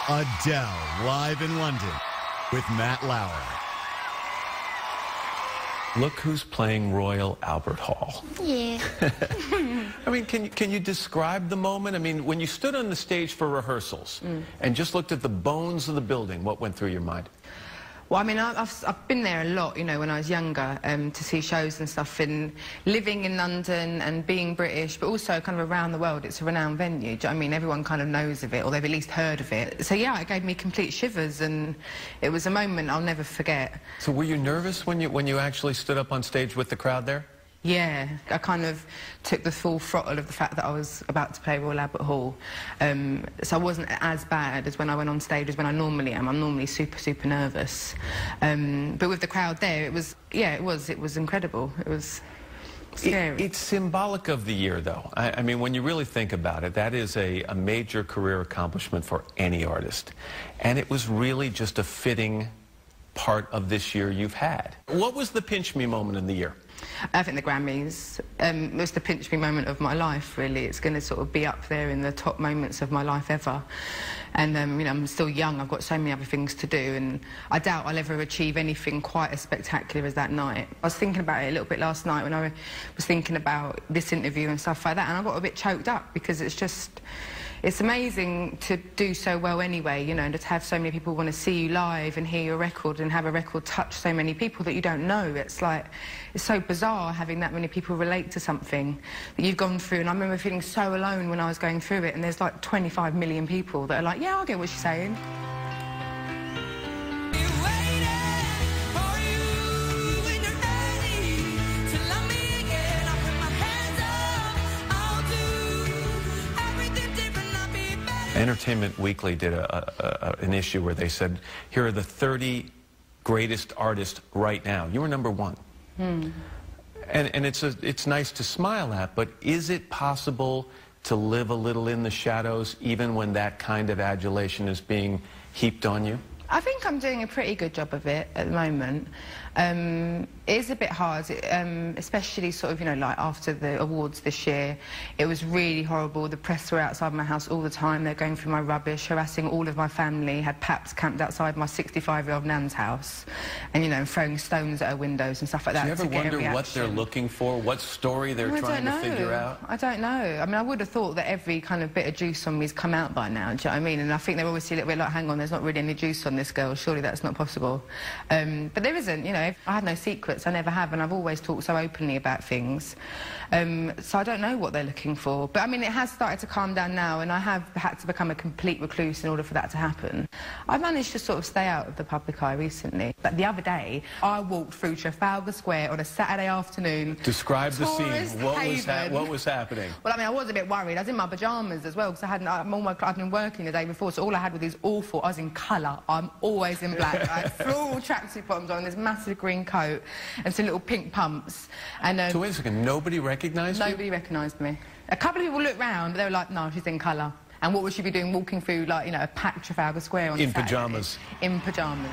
Adele, live in London with Matt Lauer. Look who's playing Royal Albert Hall. Yeah. I mean, can you describe the moment? I mean, when you stood on the stage for rehearsals and just looked at the bones of the building, what went through your mind? Well, I mean, I've been there a lot, you know, when I was younger, to see shows and stuff, and living in London and being British, but also kind of around the world. It's a renowned venue, do you know what I mean? Everyone kind of knows of it, or they've at least heard of it. So, yeah, it gave me complete shivers, and it was a moment I'll never forget. So were you nervous when you actually stood up on stage with the crowd there? Yeah, I kind of took the full throttle of the fact that I was about to play Royal Albert Hall. So I wasn't as bad as when I went on stage as when I normally am. I'm normally super, super nervous. But with the crowd there, it was incredible. It was scary. It's symbolic of the year, though. I mean, when you really think about it, that is a major career accomplishment for any artist. And it was really just a fitting part of this year you've had. What was the pinch me moment in the year? I think the Grammys was the pinch me moment of my life, really. It's going to sort of be up there in the top moments of my life ever. And, you know, I'm still young, I've got so many other things to do, and I doubt I'll ever achieve anything quite as spectacular as that night. I was thinking about it a little bit last night when I was thinking about this interview and stuff like that, and I got a bit choked up because it's amazing to do so well anyway, you know, and to have so many people want to see you live and hear your record and have a record touch so many people that you don't know. It's like, it's so bizarre having that many people relate to something that you've gone through. And I remember feeling so alone when I was going through it, and there's like 25 million people that are like, yeah, I get what she's saying. Entertainment Weekly did an issue where they said, here are the 30 greatest artists right now. You were number one. And it's nice to smile at, but is it possible to live a little in the shadows even when that kind of adulation is being heaped on you? I think I'm doing a pretty good job of it at the moment. It is a bit hard, especially sort of, you know, like after the awards this year. It was really horrible. The press were outside my house all the time. They're going through my rubbish, harassing all of my family, had paps camped outside my 65-year-old nan's house, and, you know, throwing stones at her windows and stuff like that. Do you ever wonder what they're looking for, what story they're trying to figure out? I don't know. I mean, I would have thought that every kind of bit of juice on me's come out by now, do you know what I mean? And I think they're always a little bit like, hang on, there's not really any juice on this girl, surely that's not possible. But there isn't, you know. I had no secrets, I never have, and I've always talked so openly about things. So I don't know what they're looking for. But I mean, it has started to calm down now, and I have had to become a complete recluse in order for that to happen. I've managed to sort of stay out of the public eye recently. But the other day, I walked through Trafalgar Square on a Saturday afternoon. Describe the scene. What was happening? Well, I mean, I was a bit worried. I was in my pyjamas as well, because I'd been working the day before, so all I had were these awful, I was in colour. I'm always in black. I had floral tracksuit bottoms on, this massive green coat, and some little pink pumps. And so wait a second, nobody recognized you? Nobody recognised me. A couple of people looked round, but they were like, no, she's in colour. And what would she be doing walking through, like, you know, a packed Trafalgar Square on in Saturday? pyjamas? In pyjamas.